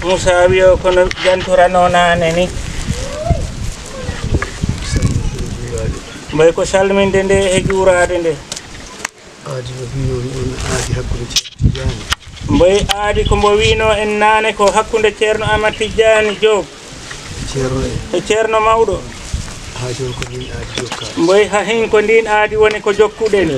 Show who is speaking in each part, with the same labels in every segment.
Speaker 1: Moussa wiyo kono jantorano nane ni mbay ko salminde nde e juurade nde mbay aadi ko mbo wino en nane ko hakkunde ceerno Amadou Tidiani Diop e ceerno mawɗo mbay ha hen ko ndin aadi woni ko jokkuɗen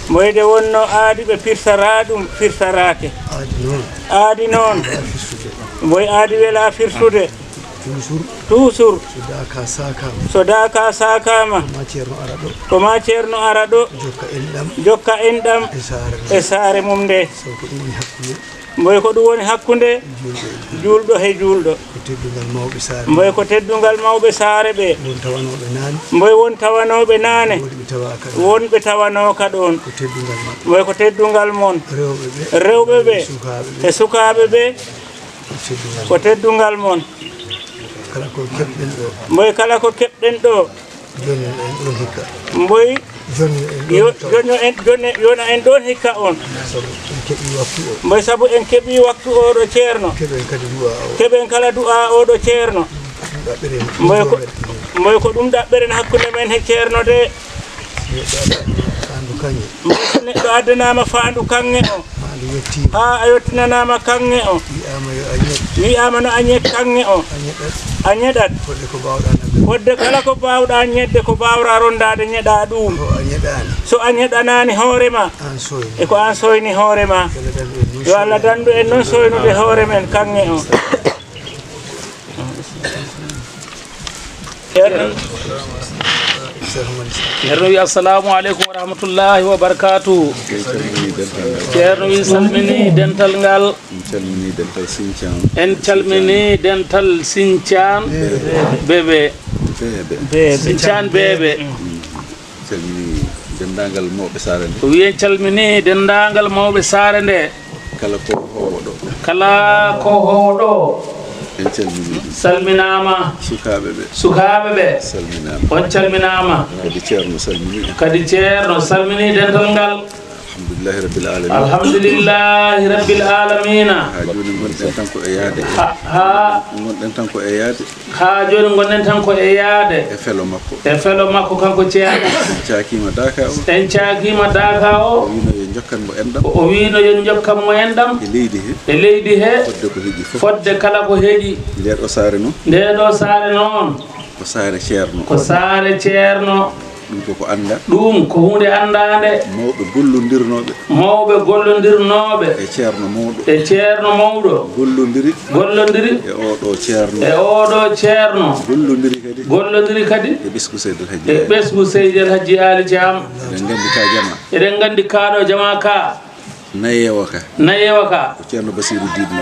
Speaker 1: mbay de wonno aadi ɓe pirsara ɗum firsarake aadi noon mbay aadi wela firsude toujours so daka sakama ko ma ceerno ara ɗo jokka en ɗam e saare mum nde mboy ko ɗum woni hakkunde julɗo he julɗo mboy ko teddungal mawɓe saare ɓe mboy won tawanoɓe nane wonɓe tawanoka ɗon mboy ko teddungal mon rewɓe ɓe e sukaɓe ɓe ko teddungal mon mboy kala ko keɓɗen ɗo mboy yona en ɗon hikka on mboy sabu en keɓi waktu oɗo ceerno keɓen kala du'a oɗo ceerno mboy ko ɗum ɗaɓɓeren hakkunde men he ceerno de neɗɗo addanama faandu kanŋe o ha a yettinanama kanŋe o wiyama no a ñek kanŋe o a ñeɗat fodde kala ko bawɗa ñedde ko bawra rondade ñeɗa ɗum so a ñeɗanani hoorema e ko an soyni hoorema yo Allah dandu en noon soynude hoore men kanŋe o ceerno wi assalamu aleykum wa rahmatullahi wa barakatuhu ceerno wi salmini dental ngal en calmini dental Sinthiane bébé Sinthiane bébé
Speaker 2: calmini dendagal mawɓe saare nde
Speaker 1: wiyen calmini dendagal mawɓe saare nde kala ko howo ɗo
Speaker 2: en calmini
Speaker 1: salminama sukaɓe ɓe on calminama kadi ceerno salmini dental ngal alhamdulillahi rabbil alamina
Speaker 2: ha joni gonɗen tan ko e yaade
Speaker 1: ha joni gonɗen tan ko e yaade e felo makko kanko ceerno en cakima daka o o wino yo jokkanmo enɗam e leydi he fodde kala ko heeƴi ndeɗo saare noon ko saare ceerno ɗum ko hunde andade mawɓe gollondirnoɓe e ceerno mawɗo gollondiri e oɗo ceerno gollondiri kadi e ɓesgu Seydel Hadji Ali Thiam eɗen gandi kaɗo jama ka nayewa ka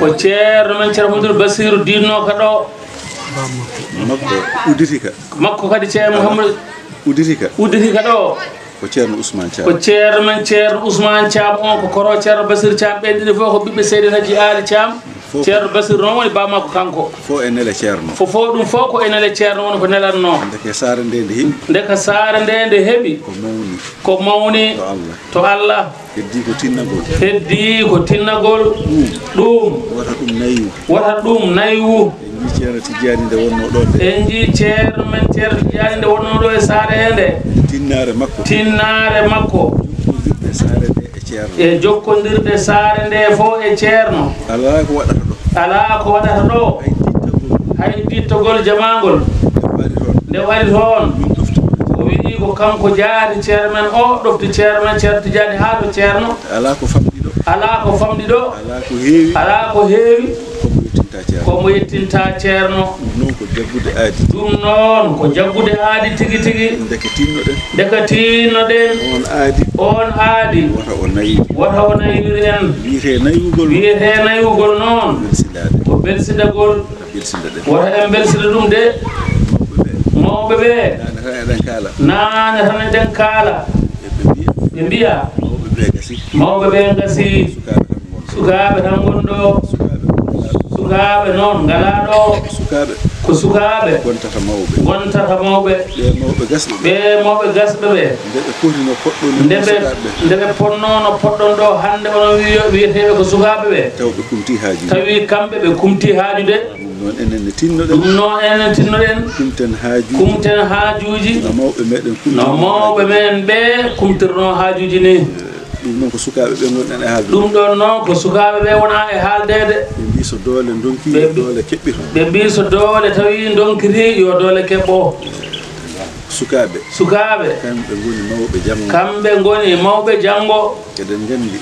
Speaker 1: ko ceerno men ceerno Mouhamadou Bassirou dinno ka ɗo makko kadi ceerno Mouhamadou udditi ka ɗo
Speaker 2: ko ceerno Ousmane Thiam
Speaker 1: ko ceerno men ceerno Ousmane Thiam on ko koro ceerno Bassirou Thiam ɓenɗiɗi fof ko ɓiɓɓe Seydel Hadji Ali Thiam ceerno Bassirou noon woni bammakko kanko
Speaker 2: fo e nele ceerno
Speaker 1: fo ɗum fof ko e nele ceerno woni ko nelatno
Speaker 2: ndeka saare nde nde heeɓi
Speaker 1: ndeka saare nde nde heeɓi ko mawni to Allah
Speaker 2: heddi ko tinnagol
Speaker 1: ɗum wata ɗum nayiwu
Speaker 2: ceerno Tidiani nde wonno ɗo nde
Speaker 1: en ji ceerno men ceerno Tidiani nde wonno ɗo e saare he nde tinnare makko e jokkodirde saare nde fof e ceerno
Speaker 2: ala
Speaker 1: ko waɗata ɗo hay dittogol jamagol nde wari toon o wiɗi ko kanko jaati ceerno men o ɗofti ceerno men ceerno Tidiani ha ɗo ceerno
Speaker 2: ala ko famɗi ɗo
Speaker 1: ala ko heewi komo yettinta ceerno ɗum noon ko jaggude aadi tigi ndeka tinnoɗen on aadi wata o nayiwiri en wiyete nayiwugol noon ko belsidagol wata en belsida ɗum de mawɓe ɓe nane tan eɗen kaala ɓe mbiya mawɓe ɓe gasi sukaɓe tan gonɗo sukaɓe noon ngala ɗo ko sukaaɓe
Speaker 2: gontata mawɓe
Speaker 1: ɓe mawɓe gasɓe ɓe ndeɓe ponnono poɗɗon ɗo hannde ono wiyeteɓe ko sukaaɓe ɓe tawi kamɓe ɓe kumti haajude ɗum noon enen tinnoɗen kumten haajuji no mawɓe men ɓe kumtirno haajuji ni
Speaker 2: ɗum noon ko sukaaɓe ɓe gonɗen e haalde
Speaker 1: ɗum ɗon noon ko sukaaɓe ɓe wona e haaldede
Speaker 2: ɓe mbi so doole donki doole keɓɓito
Speaker 1: ɓe mbi so doole tawi donkiri yo doole keɓɓo
Speaker 2: sukaaɓe kamɓe ngoni mawɓe janngo
Speaker 1: kamɓe ngoni mawɓe janngo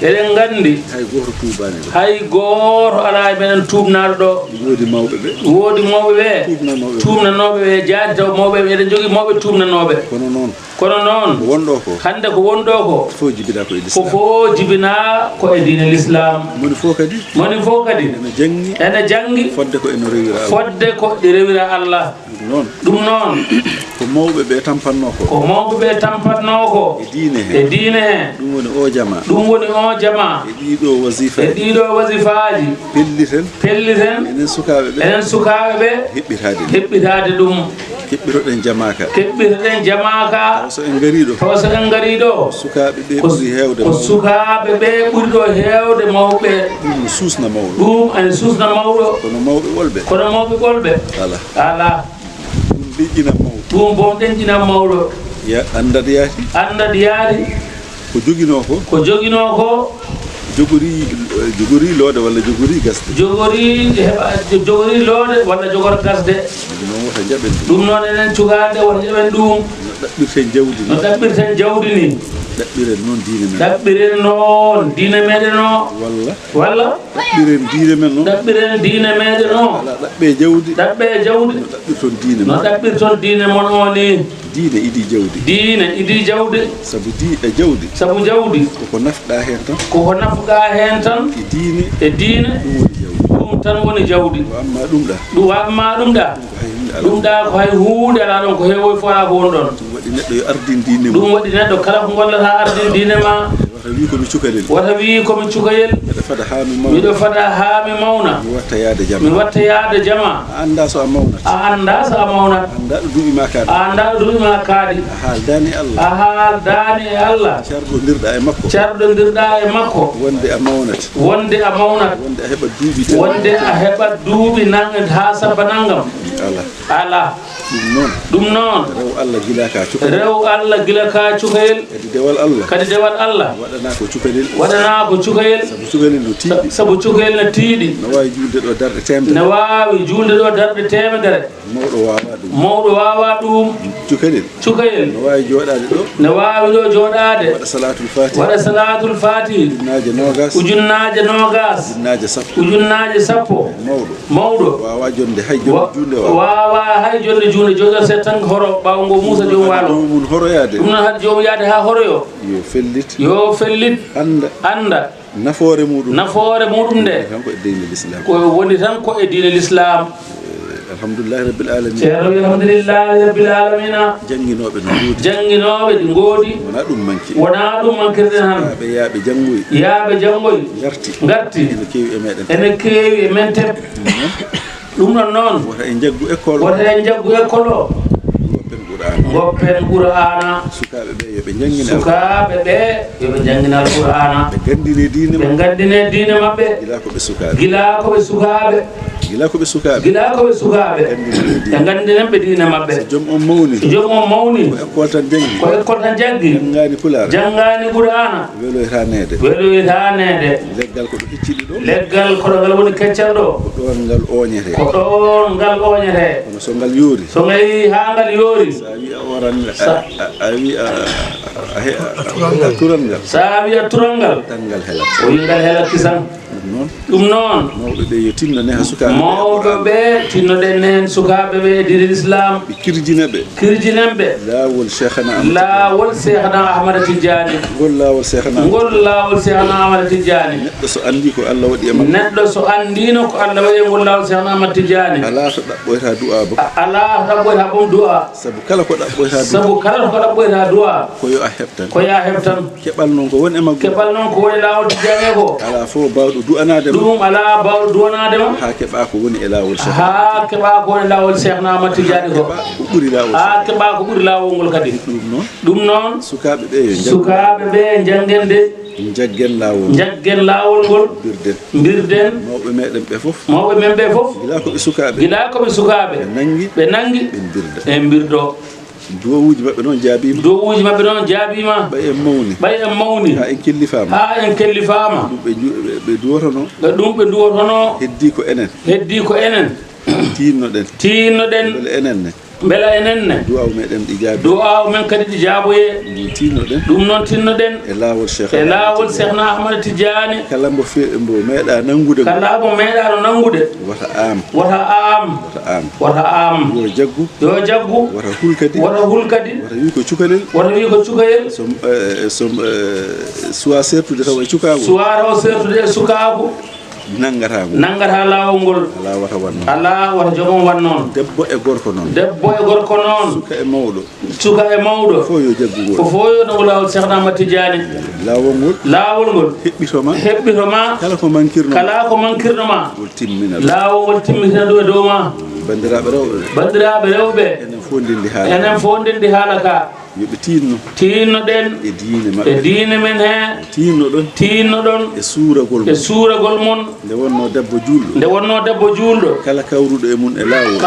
Speaker 2: eɗen
Speaker 1: nganndi
Speaker 2: hay gooto tuubaani ɗo
Speaker 1: hay gooto alaa e meɗen tuubnaaɗo ɗo
Speaker 2: woodi mawɓe ɓe
Speaker 1: tuubnanooɓe ɓe jaati taw mawɓe ɓe eɗen jogii mawɓe tuubnanooɓe kono noon
Speaker 2: wonɗo ko
Speaker 1: hannde ko wonɗo ko
Speaker 2: fof jibinaa ko e l'islam
Speaker 1: fof jibinaa ko e diine l'islam
Speaker 2: moni fof kadi
Speaker 1: ene janngi
Speaker 2: fodde ko ene
Speaker 1: rewira Allah ɗum noon
Speaker 2: ko mawɓe ɓe tampatnoo
Speaker 1: ko e diine he
Speaker 2: ɗum woni o jama
Speaker 1: e ɗiɗo wasifaaji pelliten enen sukaaɓe ɓe heɓɓitaade ɗum
Speaker 2: keɓɓiroɗen jamaka
Speaker 1: taw so en ngarii ɗo
Speaker 2: sukaaɓe ɓe ɓuri heewde
Speaker 1: ko sukaaɓe ɓe ɓuri ɗo heewde mawɓe
Speaker 2: ɗum suusna mawɗo
Speaker 1: ene suusna mawɗo
Speaker 2: kono mawɓe ɓolɓe
Speaker 1: ala ɗum bon ɗenƴina mawɗo
Speaker 2: andat
Speaker 1: yaadi
Speaker 2: ko joginoo ko jogori loode walla jogori gasde jogori loode walla jogor gasde ɗum noon enen cukaade won ƴeɓen ɗum no ɗaɓɓirten jawdi ni ɗaɓɓiren noon diine meɗen o walla ɗaɓɓiren diine men noon
Speaker 1: ɗaɓɓiren diine meɗen o
Speaker 2: ɗaɓɓe jawdi
Speaker 1: no ɗaɓɓirton diine mon o ni
Speaker 2: diine idi jawdi sabu jawdi koko nafɗa heen tan e diine ɗum tan woni jawdi amma ɗum ɗa ko hay huunde ala ɗon ko heewoy fof ala ko woni ɗon ɗum waɗi neɗɗo kala ko gollata ardin diine ma wata wi komi cukayel miɗo fada haa mi mawna mi watta yaade jama a annda so a mawnat a annda ɗo duuɓi ma kaaɗi a haaldaani e Allah carɗondirɗa e makko wonde a mawnat wonde a heɓat duuɓi haa sabba nanngam ala ɗum noon rew Allah gila ka cukayel kadi dewal Allah waɗana ko cukayel sabu cukayel no tiiɗi ne waawi juulde ɗo darɗe temedere mawɗo waawa ɗum cukayel ne waawi ɗo jooɗaade waɗa salatul fatih ujunnaaje nogas ujunnaaje sappo mawɗo waawa hay jonde juunde jooɗo se tan horo ɓaawo ngo Muusa joom waalo ɗum noon hade joom yaade haa horoyo yo fellit annda nafoore muɗum nde ko woni tan ko e diine l'islam alhamdulillahi rabbil alamin
Speaker 1: janginoɓe ɗi ngoodi wona ɗum mankirɗen han yaaɓe janngoy garti ene keewi e men teb ɗum ɗon noon wota en jaggu école o goppen qur'ana sukaaɓe ɓe yoɓe jangina qur'ana ɓe gandine diine maɓɓe gila koɓe sukaaɓe ɓe gandinen ɓe diine maɓɓe joom on mawni ko école tan jaggi janngani qur'ana weloytanede leggal koɗo ngal woni keccal ɗo ko ɗon ngal oñete so ngal yi haa ngal yoori sa wi a tural ngal o yi ngal helat kisan ɗum noon mawɓe ɓe tinnoɗen nehen sukaaɓe ɓe e diine l'islam ɓe kirjinenɓe laawol cheikhna ahmada tidiani ngol laawol cheikhna ahmada tidiani neɗɗo so anndino ko Allah waɗi e ngol laawol cheikhna ahmada tidiani ala to ɗaɓɓoyta bom du'a sabu kala ko ɗaɓɓoyta du'a ko yo a heɓtan keɓal noon ko woni laawol tidiani ko ala fof bawɗo du'a
Speaker 2: duwanade
Speaker 1: dum ala bawl duwanade ma
Speaker 2: ha keba ko woni e lawol cheikh
Speaker 1: ha keba ko woni lawol cheikh na amati jadi ko
Speaker 2: buri lawol
Speaker 1: ha keba ko buri lawol ngol kadi dum non
Speaker 2: sukabe be
Speaker 1: sukabe be jangende jaggen lawol ngol birden
Speaker 2: mawbe meden be fof
Speaker 1: mawbe men be fof
Speaker 2: gila ko be sukabe
Speaker 1: be nangi be birdo
Speaker 2: dowuji mabbe non jaabima bay en mawni ha en kellifama be duwotono heddi ko enen tinno den bela enen ne du'a meden di jaabi
Speaker 1: du'a men kadi di jaaboye dum non tinnoden
Speaker 2: e lawol cheikh
Speaker 1: na Ahmad Tidiane
Speaker 2: kala mbo meeda nangude
Speaker 1: wata am
Speaker 2: yo jaggu wata hulkadi
Speaker 1: wata wi ko cukayel
Speaker 2: suwa sertude taw e
Speaker 1: cukago nangata lawol ngol ala wata jogom wan noon
Speaker 2: debbo e gorko noon
Speaker 1: suka e mawɗo
Speaker 2: fo yo jaggu
Speaker 1: ko fo yo no lawol Cheikh Ahmad Tidiane lawol ngol heɓɓitoma
Speaker 2: kala ko mankirno ma
Speaker 1: lawol ngol timmitina ɗo e dow ma bandiraɓe rewɓe enen fondindi haala ka
Speaker 2: yoɓe tinno
Speaker 1: den e diine men he tinno ɗon e suuragol mon
Speaker 2: nde wonno debbo julɗo kala kawruɗo e mun e lawol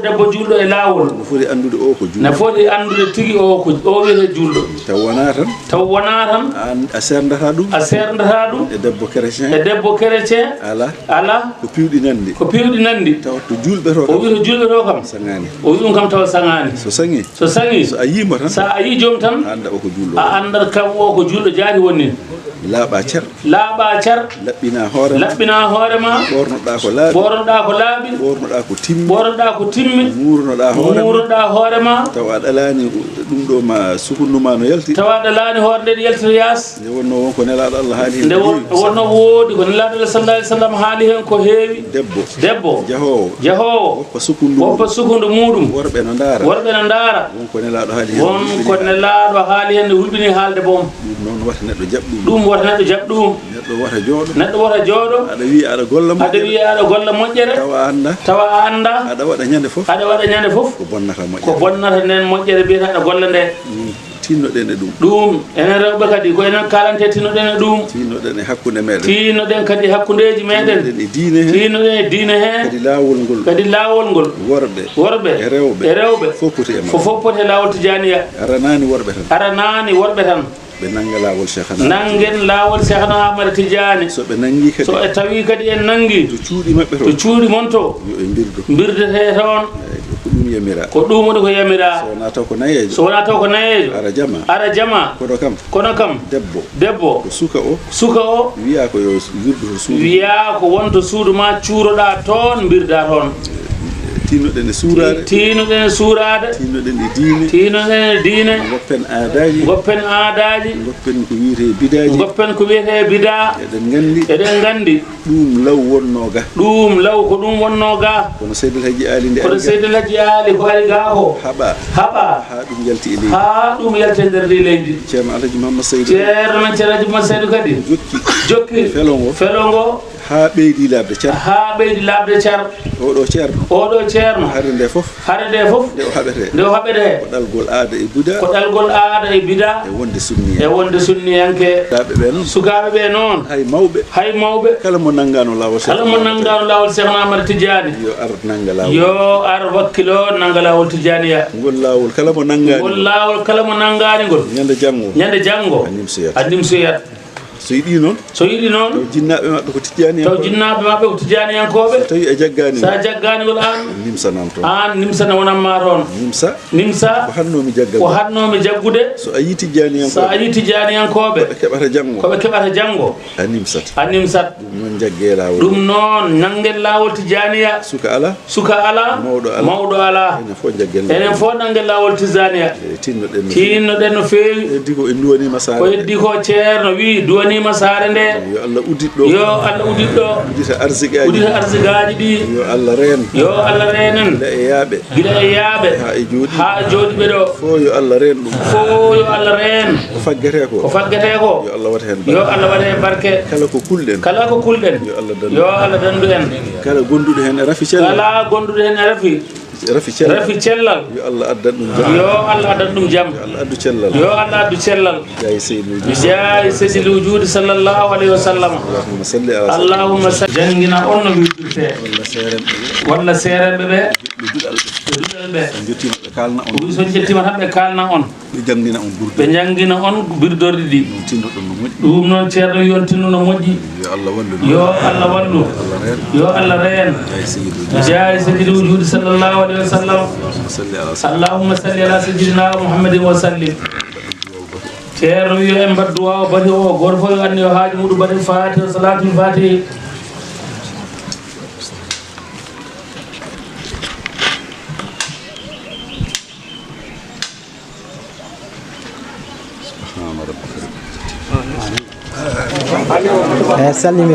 Speaker 1: debbo julɗo e lawol ne foti andude tigi o wiyete julɗo taw wona tan
Speaker 2: a serdata ɗum e debbo chrétien ala ko piwɗi nandi taw to julɓe to
Speaker 1: o wiyete julɓe to kam
Speaker 2: sangani
Speaker 1: o wi ɗum kam taw sangani
Speaker 2: so sangi
Speaker 1: so
Speaker 2: a yima tan
Speaker 1: sa a yi joom tan a andata kam o ko julɗo jaati wonni
Speaker 2: laaɓa car laɓɓina hoore ma ɓornoɗa ko laaɓi ɓornoɗa ko timmi muuroɗa hoore ma taw a ɗalani ɗum ɗo ma sukunduma no yalti
Speaker 1: tawa ɗalani hoore nde yaltito yaas
Speaker 2: nde wonno wonko nelaɗo Allah haali hen
Speaker 1: nde wonno woodi ko nelaɗo Allah sallallahu alaihi wasallam haali hen ko heewi debbo jahowo woppa sukundu muɗum
Speaker 2: worɓe no ndaara wonko
Speaker 1: nelaɗo haali hen ne hulɓini haalde boom
Speaker 2: ɗum wata neɗɗo jaɓɗum
Speaker 1: ɗum wata neɗɗo jaɓɗum neɗɗo wata jooɗo
Speaker 2: aɗa wiya aɗa
Speaker 1: golla moƴƴere tawa a anda
Speaker 2: aɗa waɗa ñande fof
Speaker 1: ko bonnata nden moƴƴere mbiyata aɗa golla nde
Speaker 2: tinnoɗen e
Speaker 1: ɗum enen rewɓe kadi ko enen kalante tinnoɗen e ɗum
Speaker 2: tinnoɗen e hakkude meɗen
Speaker 1: tinnoɗen kadi hakkudeji meɗen tinnoɗen e diine he kadi lawol ngol worɓe e rewɓe fof poti e lawol Tijaniya
Speaker 2: aranani
Speaker 1: worɓe tan
Speaker 2: ɓe nanga lawol
Speaker 1: nangen lawol Cheikh Ahmad Tidiane
Speaker 2: so ɓe nangi kadi
Speaker 1: so e tawi kadi en nangi
Speaker 2: to cuuɗi maɓɓe
Speaker 1: to cuuɗi mon to
Speaker 2: yo ɓe
Speaker 1: birdete toon ko ɗum woni ko yamira so wona taw ko nayejo ara jama kono kam debbo suka o
Speaker 2: wiya ko yo wirdu suudu
Speaker 1: wiya ko wonto suudu ma cuuroɗa toon birda toon
Speaker 2: tinnoɗen e suurade tinnoɗen e diine goppen aadaji
Speaker 1: goppen ko wiyete bida eɗen gandi
Speaker 2: ɗum law ko
Speaker 1: ɗum wonno ga
Speaker 2: kono Seydil Hadji
Speaker 1: Ali ko ari ga ko haɓa
Speaker 2: ha ɗum yalti e leydi
Speaker 1: ha ɗum yalte nder ndi leydi
Speaker 2: ceerno Alhaji Mamadou
Speaker 1: Seydou kadi jokki felongo
Speaker 2: ha ɓeydi labde car oɗo ceerno hare nde fof nde o haɓete ko ɗalgol aada e bida e wonde sunniyanke sukaɓe ɓe noon hay mawɓe kala mo nanggano lawol Cheikh Ahmad Tidiane yo ar wakkilo nanga lawol Tijaniya ngol lawol kala mo nanggani ngol
Speaker 1: ñande janggo a nimsoyat
Speaker 2: so yiɗi noon taw jinnaɓe maɓɓe ko tijaniyankoɓe tawi a jaggani
Speaker 1: sa jagganigol an
Speaker 2: nimsanan toon
Speaker 1: an nimsana wonanma toon nimsa ko hannomi jaggude
Speaker 2: so a yi tijaniyankoɓe
Speaker 1: koɓe keɓata janggo
Speaker 2: a nimsat
Speaker 1: ɗum noon nangel lawol Tijaniya suka ala mawɗo ala enen fof nangel lawol Tijaniya tinnoɗen no feewi ko heddi ko ceerno wi duwani bonima saare nde
Speaker 2: yo Allah uditɗo
Speaker 1: yo Allah uditɗo
Speaker 2: udita arsigaji
Speaker 1: udita arsigaji ɗi
Speaker 2: yo Allah reen
Speaker 1: yo Allah reenen gila e yaaɓe ha e jooɗiɓe ɗo
Speaker 2: fo yo Allah reen ɗum
Speaker 1: fo yo Allah reen
Speaker 2: ko faggete ko yo Allah waɗa hen
Speaker 1: yo Allah waɗa hen barke kala ko kulɗen yo Allah dandu en
Speaker 2: kala gonduɗo hen rafi cellal
Speaker 1: kala gonduɗo hen rafi cellal
Speaker 2: yo Allah addan ɗum jam
Speaker 1: yo Allah addan ɗum jam
Speaker 2: yo Allah addu cellal
Speaker 1: yo Allah addu cellal
Speaker 2: jayi seydou
Speaker 1: jayi seydil wujudi sallallahu alayhi wa sallam allahumma salli jangina on no wirdirte walla seerenɓe ɓe duɗal ɓe so jettima tan ɓe kalna on ɓe jangina on birdorɗi ɗi ɗum noon ceerno yontinno no moƴƴi yo Allah wallu yo Allah reen jayi seydil wujudi sallallahu alayhi wa sallam allahumma salli ala sayyidina muhammadin wa sallim ceerno wiyo en mbaddu wawa bati o goto fof yo anni yo haaji muɗum bati fatiha salatul fatihi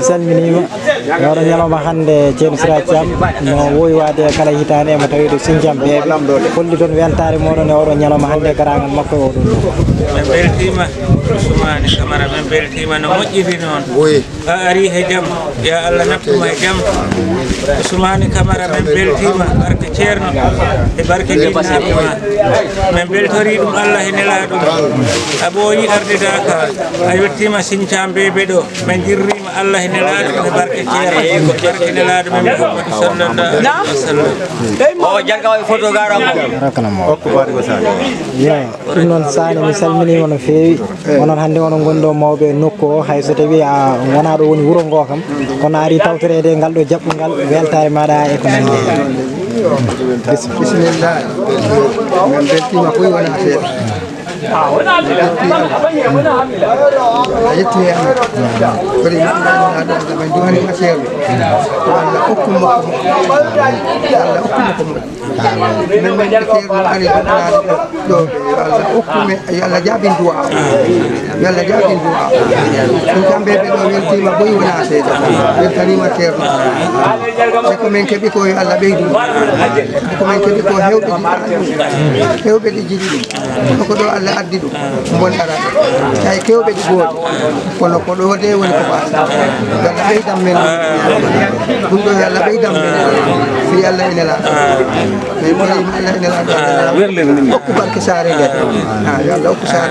Speaker 3: salminima oɗo ñalawma hande ceerno Sira Thiam no wowi wade kala hitande mo tawi to Sinthiam ɓeɓe holli toon weltare moɗon e oɗo ñalawma hande garagal makko e oɗon ɗo
Speaker 4: min beltima Ousmane Camara min beltima no moƴƴiri noon a ari he jaam ya Allah naftuma e jaam Ousmane Camara min beltima barke ceerno e barke jinnaɓe ma min beltori ɗum Allah e nelaɗum a ɓooyi ardidaka a yettima Sinthiam ɓeɓe ɗo min jirrima Allah e nelaɗum e barke ceerno barke nelaɗo men Muhammad sallallahu alaihi wasallam o jarga o photo garamo
Speaker 3: yo ɗum noon sane mi salminima no feewi onon hande onon gondi ɗo mawɓe nokku o hayso tawi a wona ɗo woni wuuro ngo kam kono ari tawtorede ngal ɗo jaɓɓugal weltare maɗa e ko nandi
Speaker 5: bisimillah min beltima koye wona seeɗa a yetti hen koɗe yiɗɗinaɗo min duwanima ceerno Allah hokkumo ko moƴƴi Allah hokkumo ko moƴƴi min min ceerno ari ɗoɗɗanade ɗo yo Allah hokkume yo Allah jaabin duwa yo Allah jaabin duwa ɗum kamɓe ɓe ɗo weltima boyi wona seeɗa weltanima ceerno e komin keeɓi ko yo Allah ɓeydu komin keeɓi ko hewɓe ɗi jiɗi ɗum koko ɗo Allah addi ɗum mon ara ay kewɓe ɗi gooti kono ko ɗo de woni ko ɓaasa yo Allah ɓeydam men ɗum ɗo yo Allah ɓeydam men fi Allah ene laaɗo min ɓoyima Allah ene laaɗo hokku barke saare nde yo Allah hokku saare